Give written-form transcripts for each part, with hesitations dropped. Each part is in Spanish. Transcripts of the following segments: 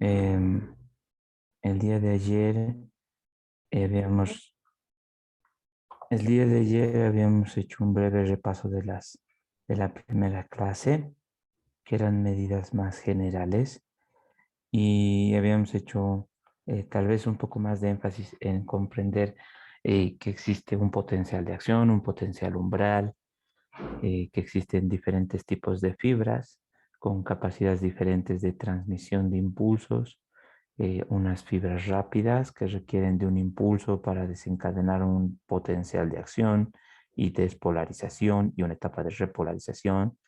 Em, el día de ayer habíamos, el día de ayer habíamos hecho un breve repaso de la primera clase, que eran medidas más generales, y habíamos hecho tal vez un poco más de énfasis en comprender que existe un potencial de acción, un potencial umbral, que existen diferentes tipos de fibras con capacidades diferentes de transmisión de impulsos, unas fibras rápidas que requieren de un impulso para desencadenar un potencial de acción y despolarización y una etapa de repolarización.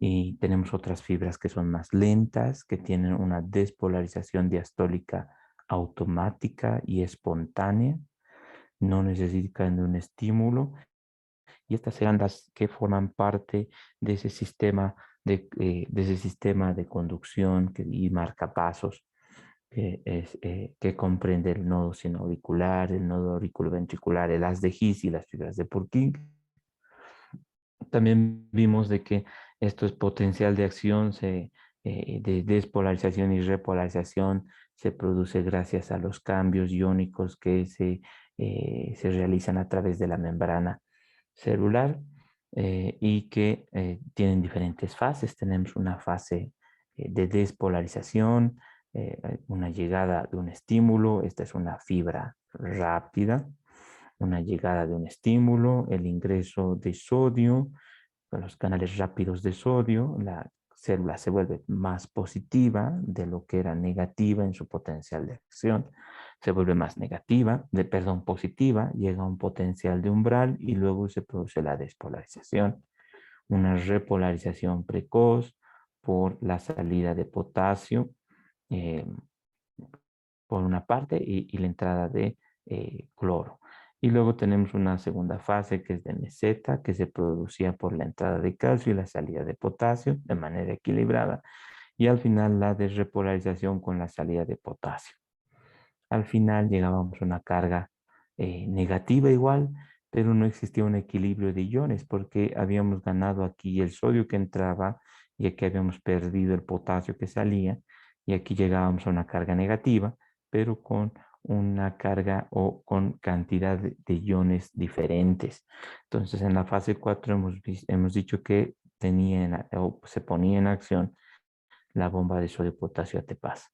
Y tenemos otras fibras que son más lentas, que tienen una despolarización diastólica automática y espontánea, no necesitan de un estímulo, y estas serán las que forman parte de ese sistema de ese sistema de conducción y marcapasos que comprende el nodo sinoauricular, el nodo auriculoventricular, el haz de His y las fibras de Purkinje. También vimos de que esto es potencial de acción de despolarización y repolarización se produce gracias a los cambios iónicos que se realizan a través de la membrana celular y que tienen diferentes fases. Tenemos una fase de despolarización, una llegada de un estímulo, esta es una fibra rápida, una llegada de un estímulo, el ingreso de sodio, con los canales rápidos de sodio, la célula se vuelve más positiva de lo que era negativa en su potencial de acción, se vuelve más negativa, perdón, positiva, llega a un potencial de umbral y luego se produce la despolarización, una repolarización precoz por la salida de potasio eh, por una parte y la entrada de cloro. Y luego tenemos una segunda fase que es de meseta, que se producía por la entrada de calcio y la salida de potasio de manera equilibrada. Y al final la desrepolarización con la salida de potasio. Al final llegábamos a una carga negativa igual, pero no existía un equilibrio de iones porque habíamos ganado aquí el sodio que entraba y aquí habíamos perdido el potasio que salía y aquí llegábamos a una carga negativa, pero con una carga o con cantidad de iones diferentes. Entonces en la fase 4 hemos dicho que o se ponía en acción la bomba de sodio potasio ATPase.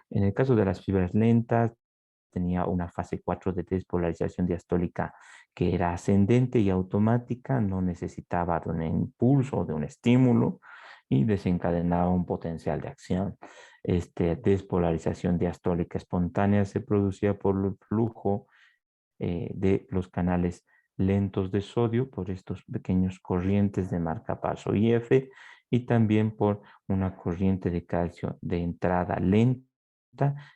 En el caso de las fibras lentas, tenía una fase 4 de despolarización diastólica que era ascendente y automática, no necesitaba de un impulso o de un estímulo y desencadenaba un potencial de acción. Esta despolarización diastólica espontánea se producía por el flujo de los canales lentos de sodio por estos pequeños corrientes de marcapaso IF y también por una corriente de calcio de entrada lenta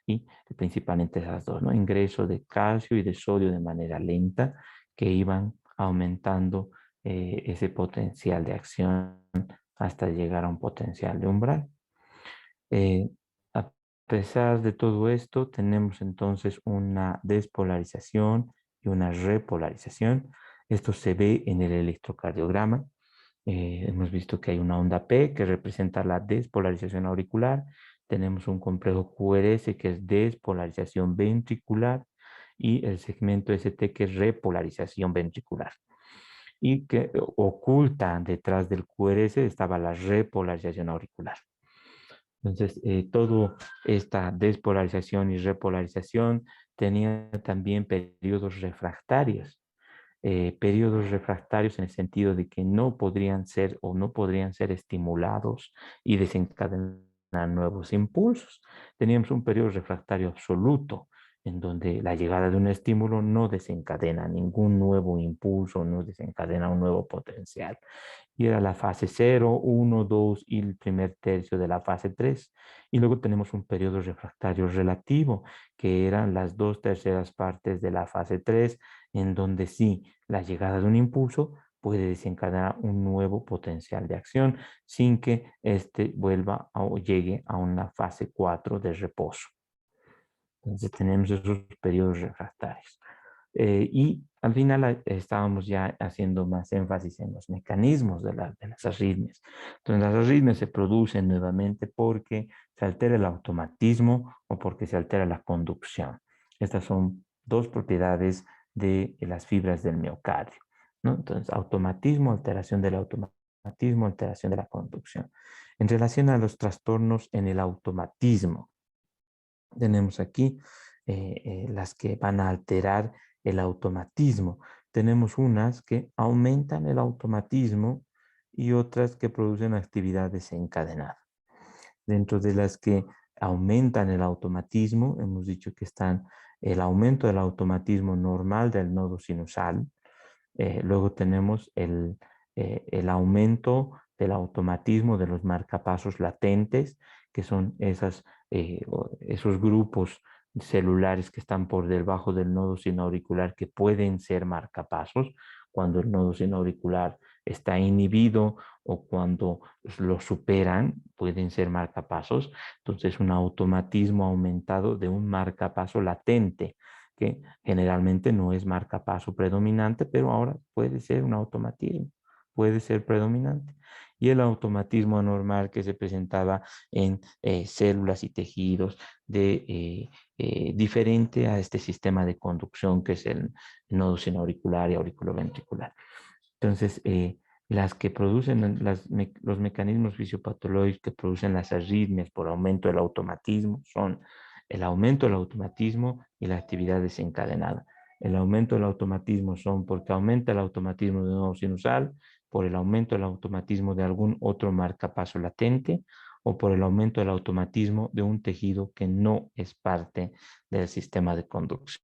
y principalmente esas dos, ¿no? Ingreso de calcio y de sodio de manera lenta que iban aumentando ese potencial de acción hasta llegar a un potencial de umbral. A pesar de todo esto, tenemos entonces una despolarización y una repolarización. Esto se ve en el electrocardiograma. Hemos visto que hay una onda P que representa la despolarización auricular. Tenemos un complejo QRS que es despolarización ventricular y el segmento ST que es repolarización ventricular. Y que oculta detrás del QRS estaba la repolarización auricular. Entonces, toda esta despolarización y repolarización tenía también periodos refractarios en el sentido de que no podrían ser o no podrían ser estimulados y desencadenar nuevos impulsos. Teníamos un periodo refractario absoluto en donde la llegada de un estímulo no desencadena ningún nuevo impulso, no desencadena un nuevo potencial. Y era la fase 0, 1, 2 y el primer tercio de la fase 3. Y luego tenemos un periodo refractario relativo, que eran las 2/3 partes de la fase 3, en donde sí, la llegada de un impulso puede desencadenar un nuevo potencial de acción sin que éste vuelva o llegue a una fase 4 de reposo. Entonces tenemos esos periodos refractarios. Y al final estábamos ya haciendo más énfasis en los mecanismos de las arritmias. Entonces las arritmias se producen nuevamente porque se altera el automatismo o porque se altera la conducción. Estas son dos propiedades de las fibras del miocardio, ¿no? Entonces, automatismo, alteración del automatismo, alteración de la conducción. En relación a los trastornos en el automatismo, tenemos aquí las que van a alterar el automatismo. Tenemos unas que aumentan el automatismo y otras que producen actividad desencadenada. Dentro de las que aumentan el automatismo, hemos dicho que están el aumento del automatismo normal del nodo sinusal. Luego tenemos el aumento del automatismo de los marcapasos latentes, que son esos grupos celulares que están por debajo del nodo sinoauricular que pueden ser marcapasos cuando el nodo sinoauricular está inhibido o cuando lo superan, pueden ser marcapasos. Entonces, un automatismo aumentado de un marcapaso latente, que generalmente no es marcapaso predominante, pero ahora puede ser un automatismo, puede ser predominante. Y el automatismo anormal que se presentaba en células y tejidos diferente a este sistema de conducción que es el nodo sinoauricular y auriculoventricular. Entonces, las que producen los mecanismos fisiopatológicos que producen las arritmias por aumento del automatismo son el aumento del automatismo y la actividad desencadenada. El aumento del automatismo son porque aumenta el automatismo de un nodo sinusal, por el aumento del automatismo de algún otro marcapaso latente o por el aumento del automatismo de un tejido que no es parte del sistema de conducción.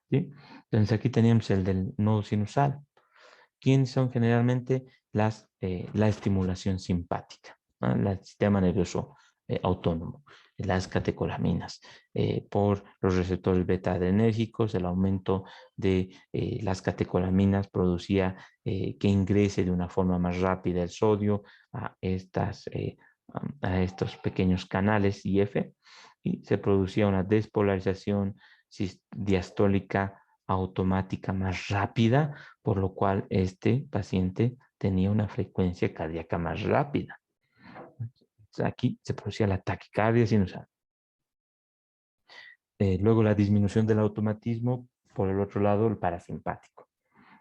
¿Sí? Entonces aquí teníamos el del nodo sinusal. ¿Quiénes son generalmente la estimulación simpática? ¿No? El sistema nervioso autónomo, las catecolaminas, por los receptores beta adrenérgicos, el aumento de las catecolaminas producía que ingrese de una forma más rápida el sodio a estos pequeños canales IF y se producía una despolarización diastólica automática más rápida, por lo cual este paciente tenía una frecuencia cardíaca más rápida. Aquí se producía la taquicardia sinusal. Luego la disminución del automatismo, por el otro lado el parasimpático,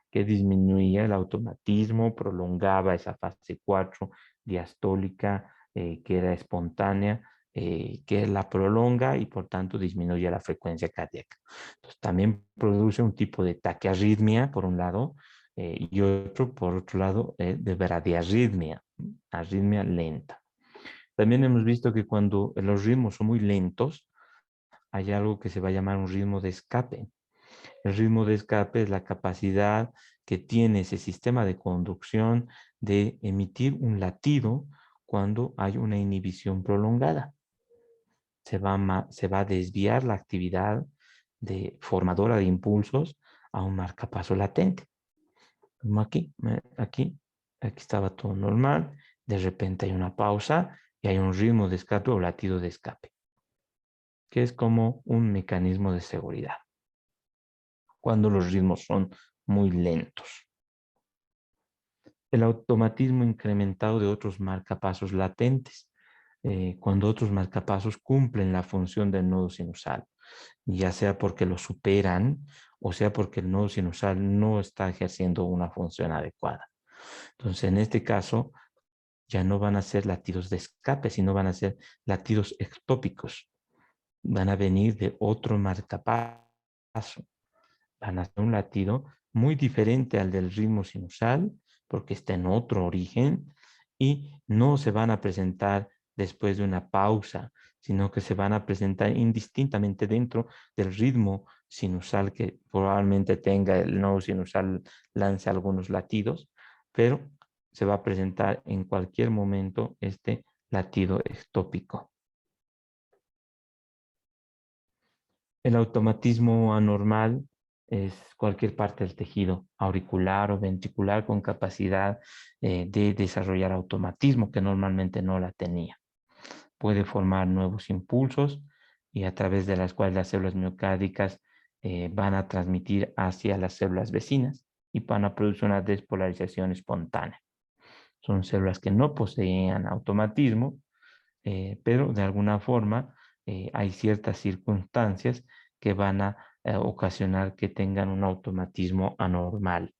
que disminuía el automatismo, prolongaba esa fase 4 diastólica, que era espontánea, que la prolonga y por tanto disminuye la frecuencia cardíaca. Entonces, también produce un tipo de taquiarritmia, por un lado, y otro, por otro lado, de bradiarritmia, arritmia lenta. También hemos visto que cuando los ritmos son muy lentos, hay algo que se va a llamar un ritmo de escape. El ritmo de escape es la capacidad que tiene ese sistema de conducción de emitir un latido cuando hay una inhibición prolongada. Se va a desviar la actividad formadora de impulsos a un marcapaso latente. Como aquí estaba todo normal, de repente hay una pausa y hay un ritmo de escape o latido de escape, que es como un mecanismo de seguridad cuando los ritmos son muy lentos. El automatismo incrementado de otros marcapasos latentes, cuando otros marcapasos cumplen la función del nodo sinusal, ya sea porque lo superan o sea porque el nodo sinusal no está ejerciendo una función adecuada. Entonces, en este caso, ya no van a ser latidos de escape, sino van a ser latidos ectópicos. Van a venir de otro marcapaso. Van a ser un latido muy diferente al del ritmo sinusal, porque está en otro origen, y no se van a presentar después de una pausa, sino que se van a presentar indistintamente dentro del ritmo sinusal que probablemente tenga el nodo sinusal, lance algunos latidos, pero se va a presentar en cualquier momento este latido ectópico. El automatismo anormal es cualquier parte del tejido auricular o ventricular con capacidad de desarrollar automatismo que normalmente no la tenía. Puede formar nuevos impulsos y a través de las cuales las células miocárdicas van a transmitir hacia las células vecinas y van a producir una despolarización espontánea. Son células que no poseían automatismo, pero de alguna forma hay ciertas circunstancias que van a ocasionar que tengan un automatismo anormal.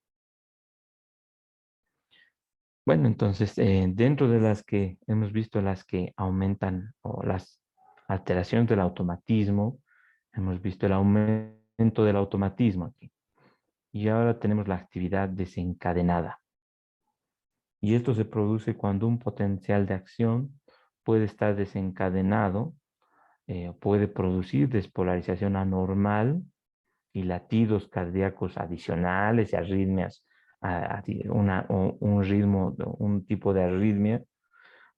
Bueno, entonces, dentro de las que hemos visto, las que aumentan o las alteraciones del automatismo, hemos visto el aumento del automatismo aquí. Y ahora tenemos la actividad desencadenada. Y esto se produce cuando un potencial de acción puede estar desencadenado, puede producir despolarización anormal y latidos cardíacos adicionales y arritmias, un ritmo, un tipo de arritmia,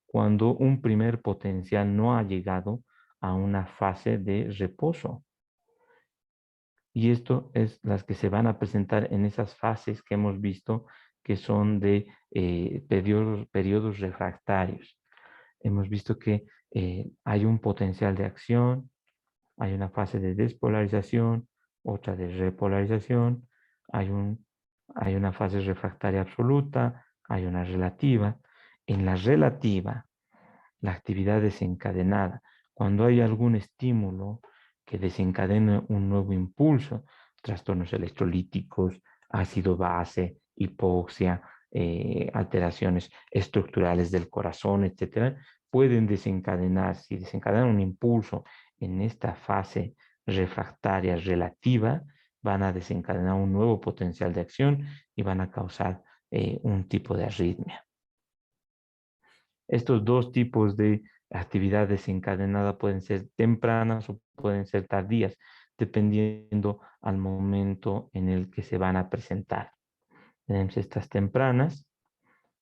cuando un primer potencial no ha llegado a una fase de reposo. Y esto es las que se van a presentar en esas fases que hemos visto que son de periodos refractarios. Hemos visto que hay un potencial de acción, hay una fase de despolarización, otra de repolarización, hay una fase refractaria absoluta, hay una relativa. En la relativa, la actividad desencadenada, cuando hay algún estímulo que desencadena un nuevo impulso, trastornos electrolíticos, ácido base, hipoxia, alteraciones estructurales del corazón, etcétera, pueden desencadenar, si desencadenan un impulso en esta fase refractaria relativa, van a desencadenar un nuevo potencial de acción y van a causar un tipo de arritmia. Estos dos tipos de actividad desencadenada pueden ser tempranas o pueden ser tardías, dependiendo al momento en el que se van a presentar. Tenemos estas tempranas,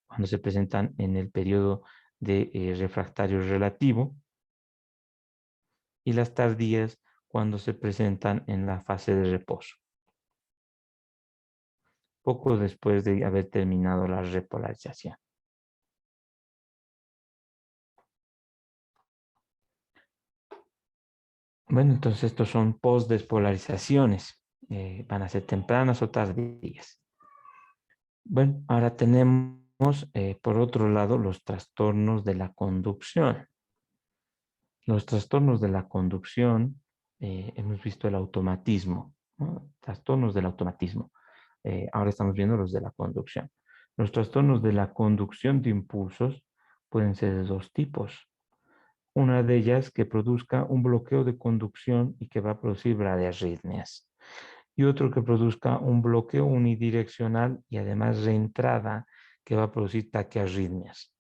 cuando se presentan en el periodo de refractario relativo, y las tardías cuando se presentan en la fase de reposo, poco después de haber terminado la repolarización. Bueno, entonces estos son post-despolarizaciones. Van a ser tempranas o tardías. Bueno, ahora tenemos, por otro lado, los trastornos de la conducción. Los trastornos de la conducción, hemos visto el automatismo, ¿no? Trastornos del automatismo. Ahora estamos viendo los de la conducción. Los trastornos de la conducción de impulsos pueden ser de dos tipos. Una de ellas que produzca un bloqueo de conducción y que va a producir bradiarritmias. Y otro que produzca un bloqueo unidireccional y además reentrada que va a producir taquiarritmias.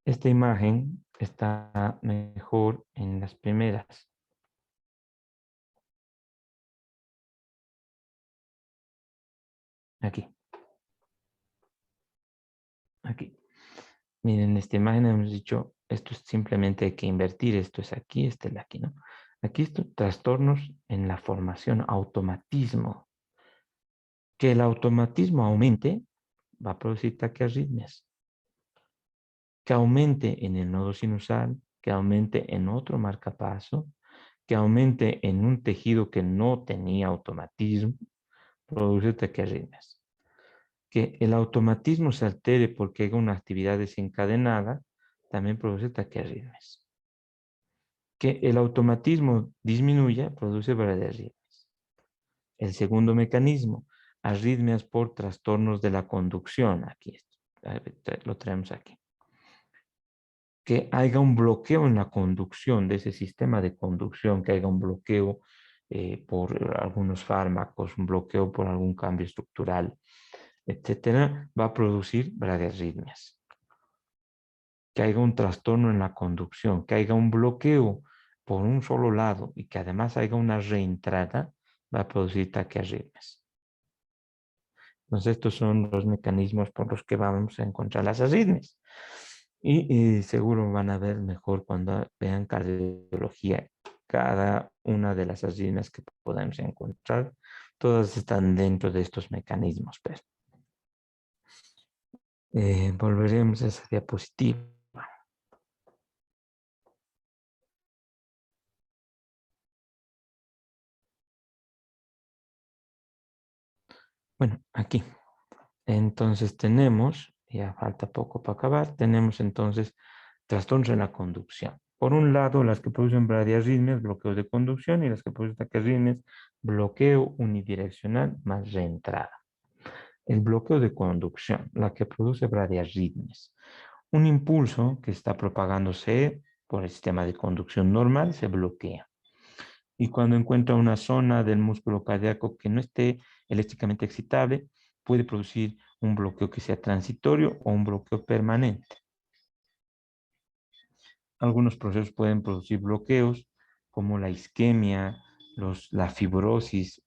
Esta imagen está mejor en las primeras. Aquí. Aquí. Miren, en esta imagen hemos dicho, esto es simplemente hay que invertir, esto es aquí, este es aquí, ¿no? Aquí están trastornos en la formación, automatismo. Que el automatismo aumente, va a producir taquiarritmias. Que aumente en el nodo sinusal, que aumente en otro marcapaso, que aumente en un tejido que no tenía automatismo, produce taquiarritmias. Que el automatismo se altere porque hay una actividad desencadenada, también produce taquiarritmias. Que el automatismo disminuya, produce bradiarritmias. El segundo mecanismo, arritmias por trastornos de la conducción. Aquí lo traemos aquí. Que haya un bloqueo en la conducción de ese sistema de conducción, que haya un bloqueo por algunos fármacos, un bloqueo por algún cambio estructural, etcétera, va a producir bradiarritmias. Que haya un trastorno en la conducción, que haya un bloqueo por un solo lado y que además haya una reentrada, va a producir taquiarritmias. Entonces, estos son los mecanismos por los que vamos a encontrar las arritmias. Y seguro van a ver mejor cuando vean cardiología. Cada una de las arritmias que podemos encontrar, todas están dentro de estos mecanismos. Pero, volveremos a esa diapositiva. Bueno, aquí. Entonces tenemos, ya falta poco para acabar, tenemos entonces trastornos en la conducción. Por un lado, las que producen bradiarritmias, bloqueos de conducción, y las que producen taquiarritmias, bloqueo unidireccional más reentrada. El bloqueo de conducción, la que produce bradiarritmias. Un impulso que está propagándose por el sistema de conducción normal se bloquea. Y cuando encuentra una zona del músculo cardíaco que no esté eléctricamente excitable, puede producir un bloqueo que sea transitorio o un bloqueo permanente. Algunos procesos pueden producir bloqueos, como la isquemia, la fibrosis,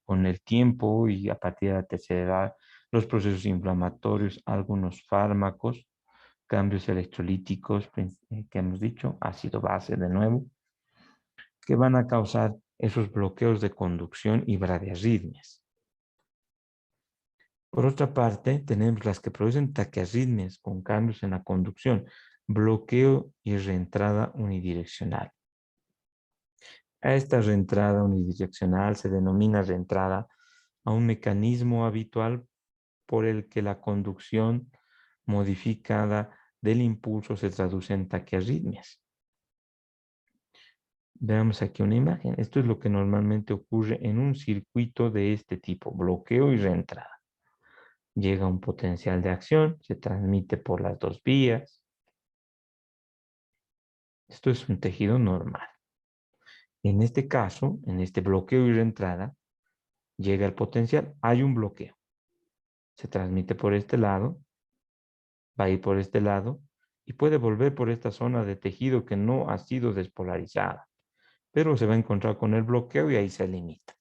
con el tiempo y a partir de la tercera edad, los procesos inflamatorios, algunos fármacos, cambios electrolíticos que hemos dicho, ácido base de nuevo, que van a causar esos bloqueos de conducción y bradiarritmias. Por otra parte, tenemos las que producen taquiarritmias con cambios en la conducción, bloqueo y reentrada unidireccional. A esta reentrada unidireccional se denomina reentrada a un mecanismo habitual por el que la conducción modificada del impulso se traduce en taquiarritmias. Veamos aquí una imagen. Esto es lo que normalmente ocurre en un circuito de este tipo, bloqueo y reentrada. Llega un potencial de acción, se transmite por las dos vías. Esto es un tejido normal. En este caso, en este bloqueo y reentrada, llega el potencial, hay un bloqueo. Se transmite por este lado, va a ir por este lado y puede volver por esta zona de tejido que no ha sido despolarizada, pero se va a encontrar con el bloqueo y ahí se limita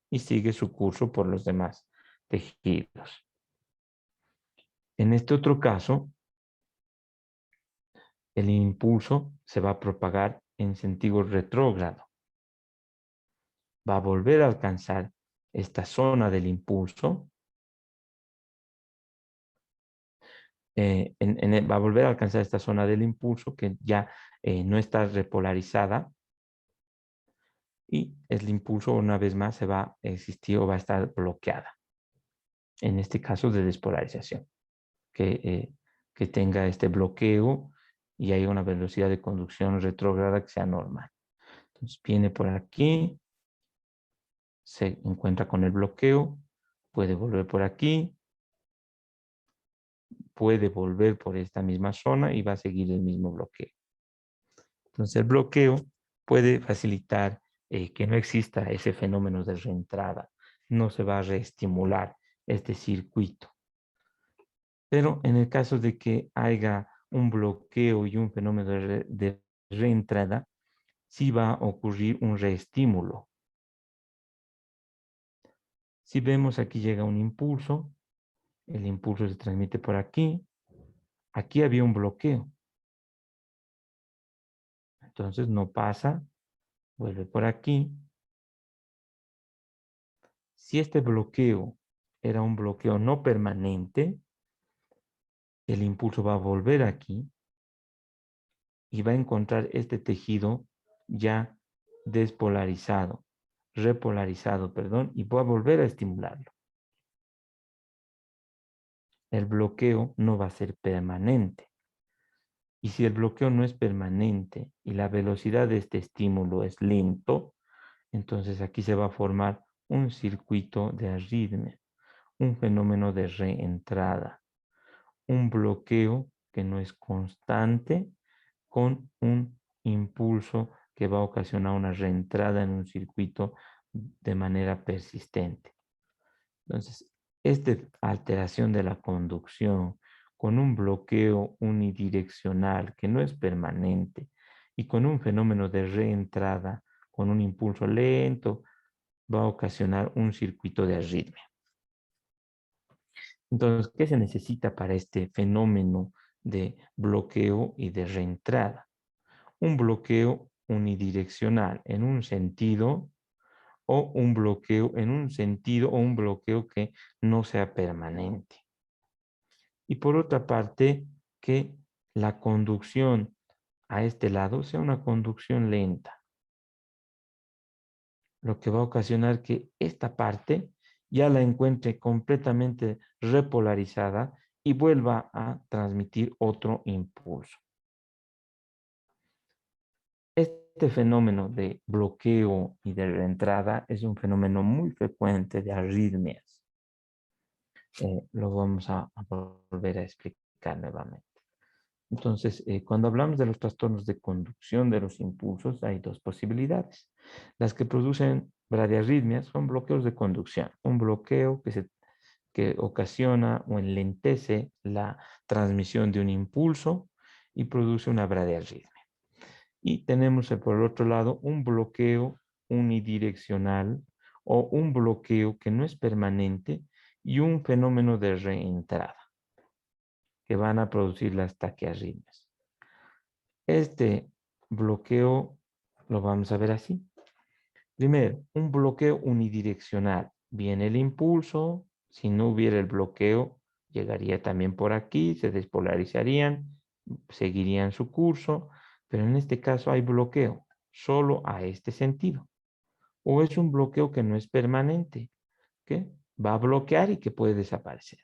y sigue su curso por los demás tejidos. En este otro caso, el impulso se va a propagar en sentido retrógrado. Va a volver a alcanzar esta zona del impulso, va a volver a alcanzar esta zona del impulso que ya no está repolarizada y el impulso una vez más se va a existir o va a estar bloqueada. En este caso de despolarización, que tenga este bloqueo y hay una velocidad de conducción retrógrada que sea normal. Entonces viene por aquí, se encuentra con el bloqueo, puede volver por aquí, puede volver por esta misma zona y va a seguir el mismo bloqueo. Entonces el bloqueo puede facilitar que no exista ese fenómeno de reentrada, no se va a reestimular este circuito. Pero en el caso de que haya un bloqueo y un fenómeno de reentrada, sí va a ocurrir un reestímulo. Si vemos aquí llega un impulso, el impulso se transmite por aquí, aquí había un bloqueo, entonces no pasa, vuelve por aquí. Si este bloqueo era un bloqueo no permanente, el impulso va a volver aquí y va a encontrar este tejido ya despolarizado, repolarizado, perdón, y va a volver a estimularlo. El bloqueo no va a ser permanente. Y si el bloqueo no es permanente y la velocidad de este estímulo es lento, entonces aquí se va a formar un circuito de arritmia, un fenómeno de reentrada, un bloqueo que no es constante con un impulso que va a ocasionar una reentrada en un circuito de manera persistente. Entonces, esta alteración de la conducción con un bloqueo unidireccional que no es permanente y con un fenómeno de reentrada con un impulso lento va a ocasionar un circuito de arritmia. Entonces, ¿qué se necesita para este fenómeno de bloqueo y de reentrada? Un bloqueo unidireccional en un sentido o un bloqueo en un sentido o un bloqueo que no sea permanente. Y por otra parte, que la conducción a este lado sea una conducción lenta, lo que va a ocasionar que esta parte ya la encuentre completamente repolarizada y vuelva a transmitir otro impulso. Este fenómeno de bloqueo y de reentrada es un fenómeno muy frecuente de arritmias. Lo vamos a volver a explicar nuevamente. Entonces, cuando hablamos de los trastornos de conducción de los impulsos, hay dos posibilidades. Las que producen bradiarritmias son bloqueos de conducción. Un bloqueo que ocasiona o enlentece la transmisión de un impulso y produce una bradiarritmia. Y tenemos por el otro lado un bloqueo unidireccional o un bloqueo que no es permanente y un fenómeno de reentrada que van a producir las taquiarritmias. Este bloqueo lo vamos a ver así. Primero, un bloqueo unidireccional. Viene el impulso, si no hubiera el bloqueo, llegaría también por aquí, se despolarizarían, seguirían su curso, pero en este caso hay bloqueo solo a este sentido. O es un bloqueo que no es permanente, que va a bloquear y que puede desaparecer.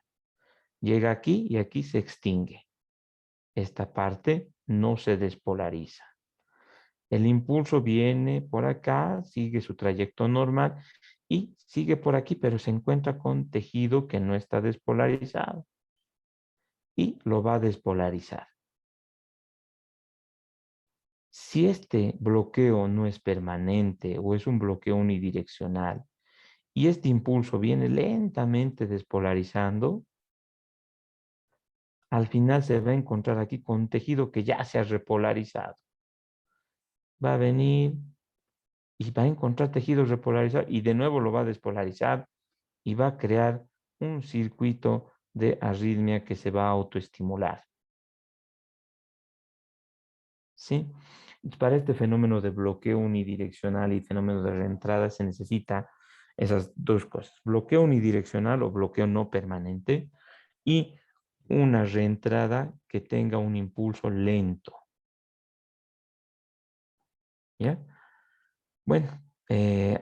Llega aquí y aquí se extingue. Esta parte no se despolariza. El impulso viene por acá, sigue su trayecto normal y sigue por aquí, pero se encuentra con tejido que no está despolarizado y lo va a despolarizar. Si este bloqueo no es permanente o es un bloqueo unidireccional y este impulso viene lentamente despolarizando, al final se va a encontrar aquí con tejido que ya se ha repolarizado. Va a venir y va a encontrar tejido repolarizado y de nuevo lo va a despolarizar y va a crear un circuito de arritmia que se va a autoestimular. ¿Sí? Para este fenómeno de bloqueo unidireccional y fenómeno de reentrada se necesita esas dos cosas, bloqueo unidireccional o bloqueo no permanente y una reentrada que tenga un impulso lento. ¿Ya? Bueno,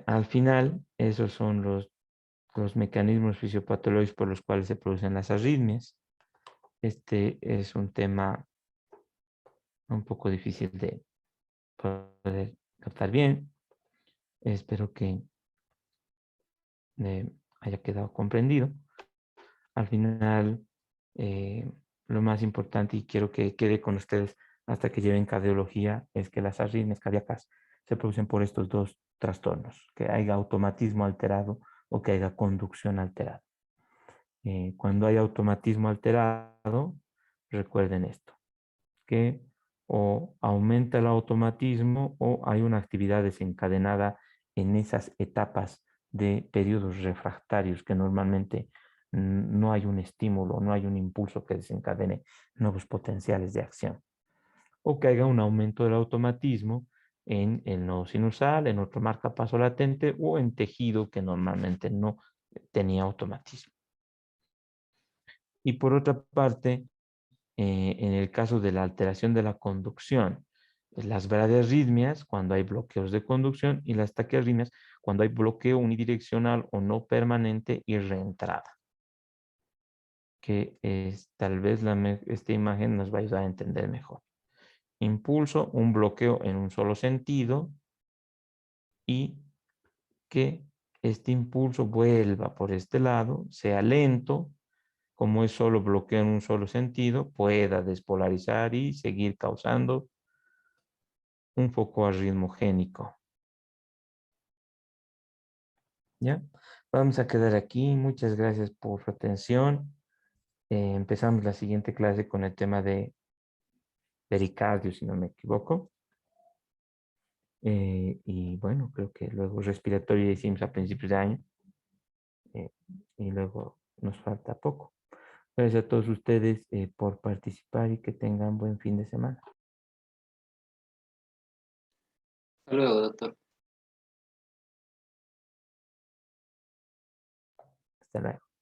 al final esos son los mecanismos fisiopatológicos por los cuales se producen las arritmias. Este es un tema un poco difícil de poder captar bien. Espero que haya quedado comprendido. Al final, eh, lo más importante, y quiero que quede con ustedes hasta que lleven cardiología, es que las arritmias cardíacas se producen por estos dos trastornos, que haya automatismo alterado o que haya conducción alterada. Cuando hay automatismo alterado, recuerden esto, que o aumenta el automatismo o hay una actividad desencadenada en esas etapas de periodos refractarios que normalmente no hay un estímulo, no hay un impulso que desencadene nuevos potenciales de acción. O que haya un aumento del automatismo en el nodo sinusal, en otro marcapaso latente o en tejido que normalmente no tenía automatismo. Y por otra parte, en el caso de la alteración de la conducción, las bradiarritmias cuando hay bloqueos de conducción y las taquiarritmias cuando hay bloqueo unidireccional o no permanente y reentrada. Que es tal vez esta imagen nos va a ayudar a entender mejor. Impulso, un bloqueo en un solo sentido y que este impulso vuelva por este lado, sea lento, como es solo bloqueo en un solo sentido, pueda despolarizar y seguir causando un foco arritmogénico. ¿Ya? Vamos a quedar aquí. Muchas gracias por su atención. Empezamos la siguiente clase con el tema de pericardio, si no me equivoco. Y bueno, creo que luego respiratorio hicimos a principios de año. eh, y luego nos falta poco. Gracias a todos ustedes por participar y que tengan buen fin de semana. Hasta luego, doctor. Hasta luego.